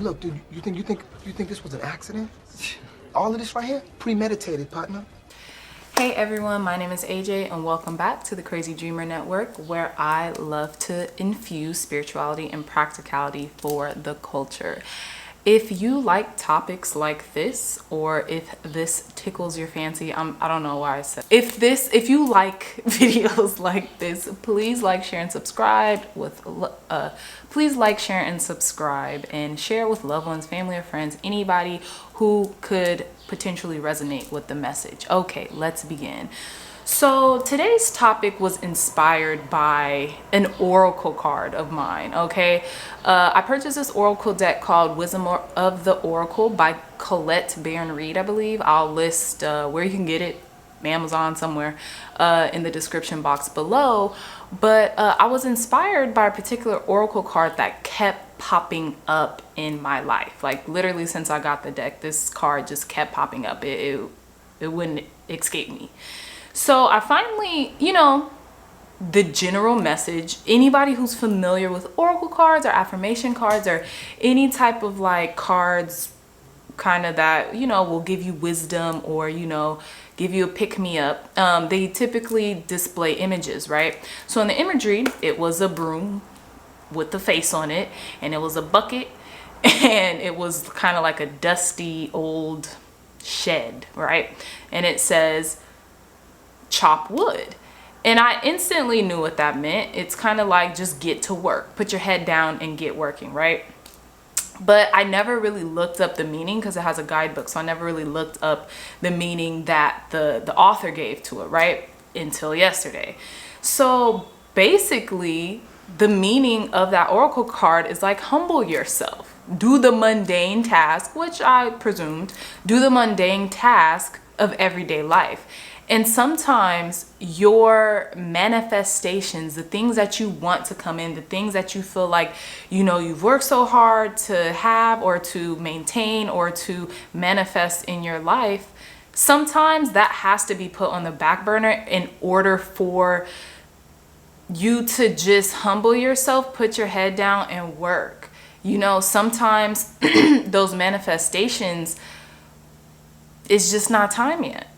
Look, dude, you think this was an accident? All of this right here, premeditated, partner. Hey everyone, my name is AJ and welcome back to the Crazy Dreamer Network, where I love to infuse spirituality and practicality for the culture. If you like topics like this, or if this tickles your fancy, I don't know why I said if you like videos like this, please like, share, and subscribe please like, share, and subscribe, and share with loved ones, family, or friends, anybody who could potentially resonate with the message. Okay, let's begin. So today's topic was inspired by an oracle card of mine. Okay, I purchased this oracle deck called Wisdom of the Oracle by Colette Baron Reed, I believe. I'll list where you can get it, Amazon somewhere, in the description box below. But I was inspired by a particular oracle card that kept popping up in my life. Like literally since I got the deck, this card just kept popping up. It wouldn't escape me. So I finally, the general message, anybody who's familiar with oracle cards or affirmation cards or any type of like cards kind of that, will give you wisdom or, give you a pick me up. They typically display images, right? So in the imagery, it was a broom with the face on it, and it was a bucket, and it was kind of like a dusty old shed, right? And it says, chop wood. And I instantly knew what that meant. It's kind of like just get to work, put your head down and get working, right? But I never really looked up the meaning because it has a guidebook. So I never really looked up the meaning that the author gave to it, right? Until yesterday. So basically, the meaning of that oracle card is like humble yourself. Do the mundane task, which I presumed, do the mundane task of everyday life. And sometimes your manifestations, the things that you want to come in, the things that you feel like, you've worked so hard to have or to maintain or to manifest in your life, sometimes that has to be put on the back burner in order for you to just humble yourself, put your head down and work. Sometimes those manifestations, it's just not time yet.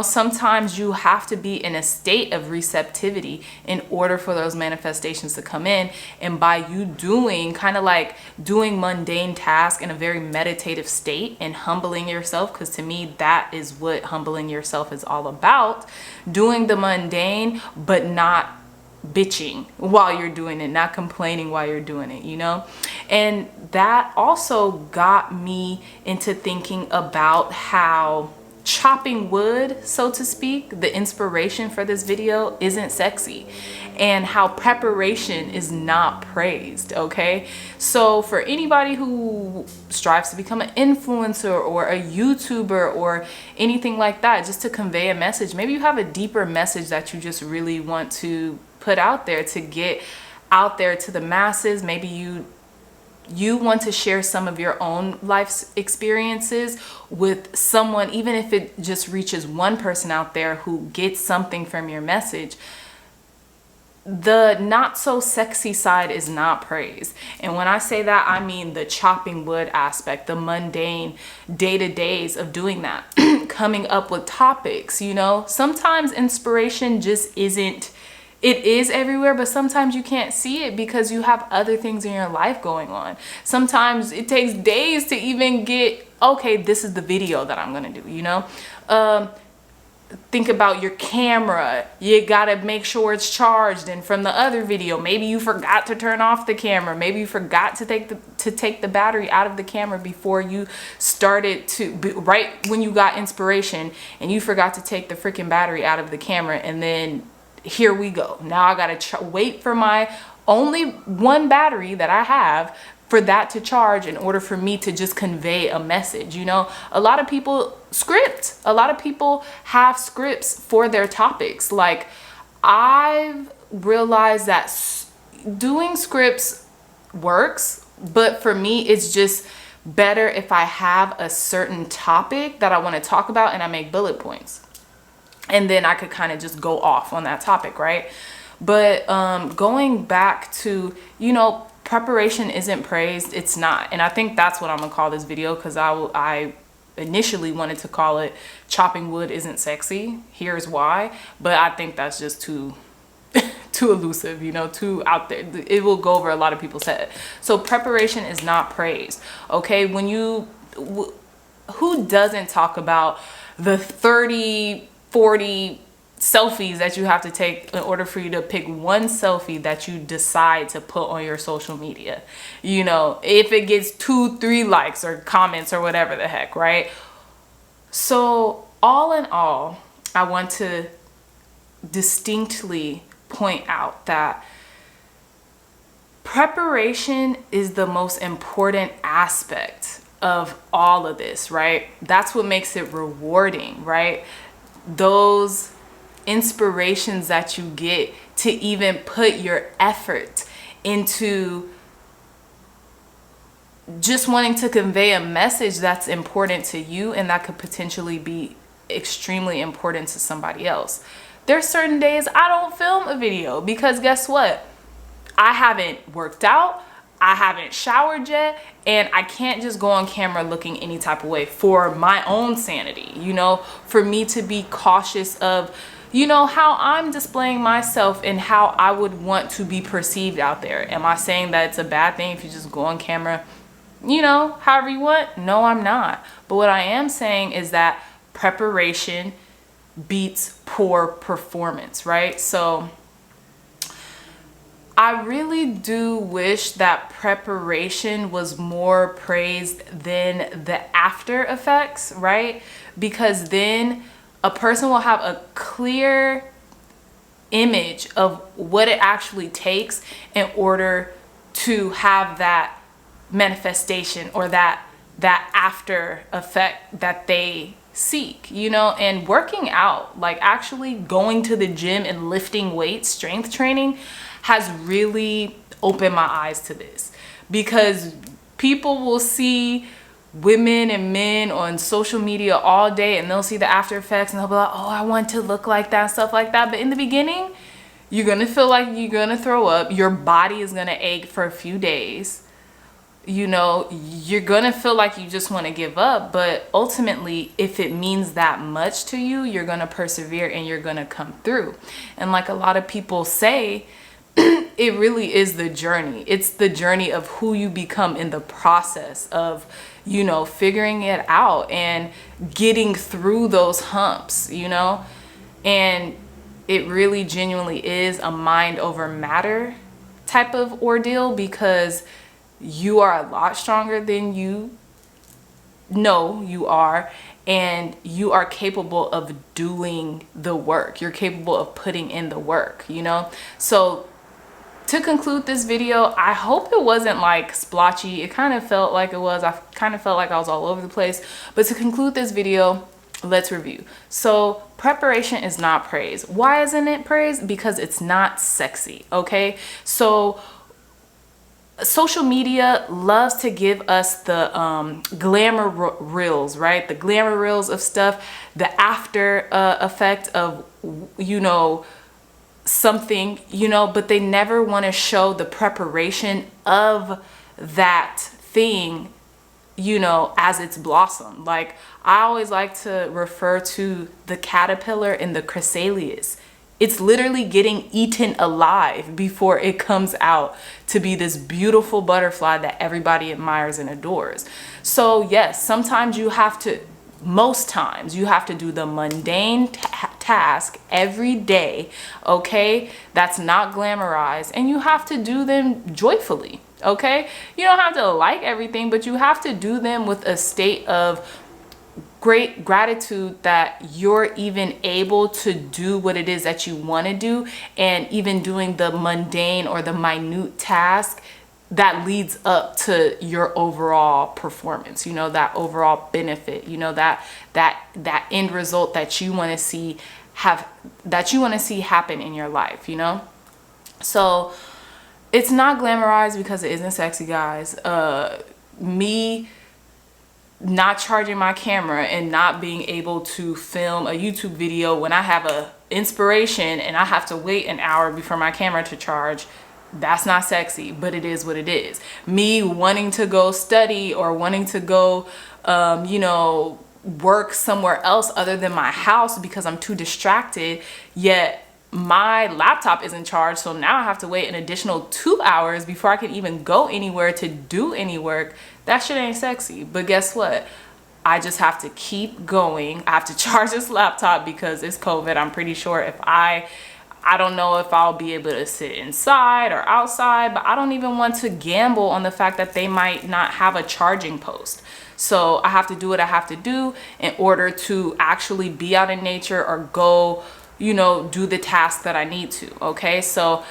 Sometimes you have to be in a state of receptivity in order for those manifestations to come in. And by you doing mundane tasks in a very meditative state and humbling yourself, because to me, that is what humbling yourself is all about. Doing the mundane, but not bitching while you're doing it, not complaining while you're doing it, And that also got me into thinking about how chopping wood, so to speak, the inspiration for this video, isn't sexy, and how preparation is not praised. Okay, so for anybody who strives to become an influencer or a YouTuber or anything like that, just to convey a message, maybe you have a deeper message that you just really want to put out there, to get out there to the masses. Maybe you want to share some of your own life's experiences with someone, even if it just reaches one person out there who gets something from your message. The not so sexy side is not praised. And when I say that, I mean the chopping wood aspect, the mundane day-to-days of doing that, coming up with topics. Sometimes inspiration just isn't, it is everywhere, but sometimes you can't see it because you have other things in your life going on. Sometimes it takes days to even get, okay, this is the video that I'm gonna do, think about your camera. You gotta make sure it's charged. And from the other video, maybe you forgot to turn off the camera. Maybe you forgot to take the battery out of the camera before you started right when you got inspiration, and you forgot to take the freaking battery out of the camera, and then here we go. Now I gotta wait for my only one battery that I have for that to charge in order for me to just convey a message. A lot of people a lot of people have scripts for their topics. Like, I've realized that doing scripts works, but for me, it's just better if I have a certain topic that I want to talk about and I make bullet points. And then I could kind of just go off on that topic, right? But going back to, preparation isn't praised. It's not. And I think that's what I'm gonna call this video, because I initially wanted to call it chopping wood isn't sexy, here's why, but I think that's just too too elusive, you know, too out there. It will go over a lot of people's head. So preparation is not praised. Okay, when you who doesn't talk about the 30 40 selfies that you have to take in order for you to pick one selfie that you decide to put on your social media? You know, if it gets 2-3 likes or comments or whatever the heck, right? So all in all, I want to distinctly point out that preparation is the most important aspect of all of this, right? That's what makes it rewarding, right? Those inspirations that you get to even put your effort into just wanting to convey a message that's important to you and that could potentially be extremely important to somebody else. There's certain days I don't film a video because guess what? I haven't worked out, I haven't showered yet, and I can't just go on camera looking any type of way for my own sanity, you know, for me to be cautious of, you know, how I'm displaying myself and how I would want to be perceived out there. Am I saying that it's a bad thing if you just go on camera, you know, however you want? No, I'm not. But what I am saying is that preparation beats poor performance, right? So I really do wish that preparation was more praised than the after effects, right? Because then a person will have a clear image of what it actually takes in order to have that manifestation or that after effect that they seek, you know. And working out, like actually going to the gym and lifting weights, strength training, has really opened my eyes to this, because people will see women and men on social media all day and they'll see the after effects and they'll be like, oh, I want to look like that, stuff like that. But in the beginning, you're gonna feel like you're gonna throw up, your body is gonna ache for a few days, you know, you're gonna feel like you just want to give up. But ultimately, if it means that much to you, you're gonna persevere and you're gonna come through. And like a lot of people say, it really is the journey. It's the journey of who you become in the process of, you know, figuring it out and getting through those humps, you know. And it really genuinely is a mind over matter type of ordeal, because you are a lot stronger than you know you are, and you are capable of doing the work. You're capable of putting in the work, you know. So to conclude this video, I hope it wasn't like splotchy. It kind of felt like it was. I kind of felt like I was all over the place. But to conclude this video, let's review. So preparation is not praised. Why isn't it praised? Because it's not sexy, okay? So social media loves to give us the glamour reels, right? The glamour reels of stuff, the after effect of, you know, something, you know, but they never want to show the preparation of that thing, you know, as it's blossomed. Like I always like to refer to the caterpillar and the chrysalis. It's literally getting eaten alive before it comes out to be this beautiful butterfly that everybody admires and adores. So yes, sometimes you have to, most times you have to do the mundane task every day, okay? That's not glamorized, and you have to do them joyfully, okay? You don't have to like everything, but you have to do them with a state of great gratitude that you're even able to do what it is that you want to do, and even doing the mundane or the minute task that leads up to your overall performance, you know, that overall benefit, you know, that end result that you want to see happen in your life, you know. So it's not glamorized because it isn't sexy, guys. Me not charging my camera and not being able to film a YouTube video when I have a inspiration and I have to wait an hour before my camera to charge, That's not sexy, but it is what it is. Me wanting to go study or wanting to go, work somewhere else other than my house because I'm too distracted, yet my laptop isn't charged, so now I have to wait an additional 2 hours before I can even go anywhere to do any work. That shit ain't sexy. But guess what? I just have to keep going. I have to charge this laptop because it's COVID. I'm pretty sure if I don't know if I'll be able to sit inside or outside, but I don't even want to gamble on the fact that they might not have a charging post. So I have to do what I have to do in order to actually be out in nature or go, do the task that I need to. Okay. So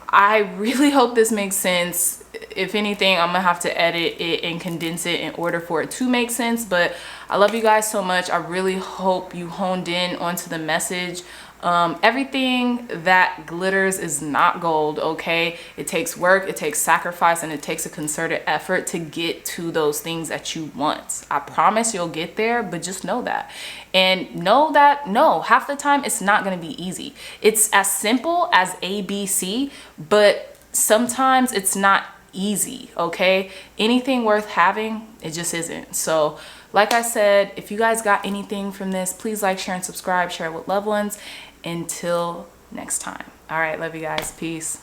I really hope this makes sense. If anything, I'm gonna have to edit it and condense it in order for it to make sense. But I love you guys so much. I really hope you honed in onto the message. Everything that glitters is not gold, okay? It takes work, it takes sacrifice, and it takes a concerted effort to get to those things that you want. I promise you'll get there, but just know that. And know that, no, half the time it's not gonna be easy. It's as simple as ABC, but sometimes it's not easy, okay? Anything worth having, it just isn't. So like I said, if you guys got anything from this, please like, share, and subscribe. Share it with loved ones. Until next time. All right, love you guys. Peace.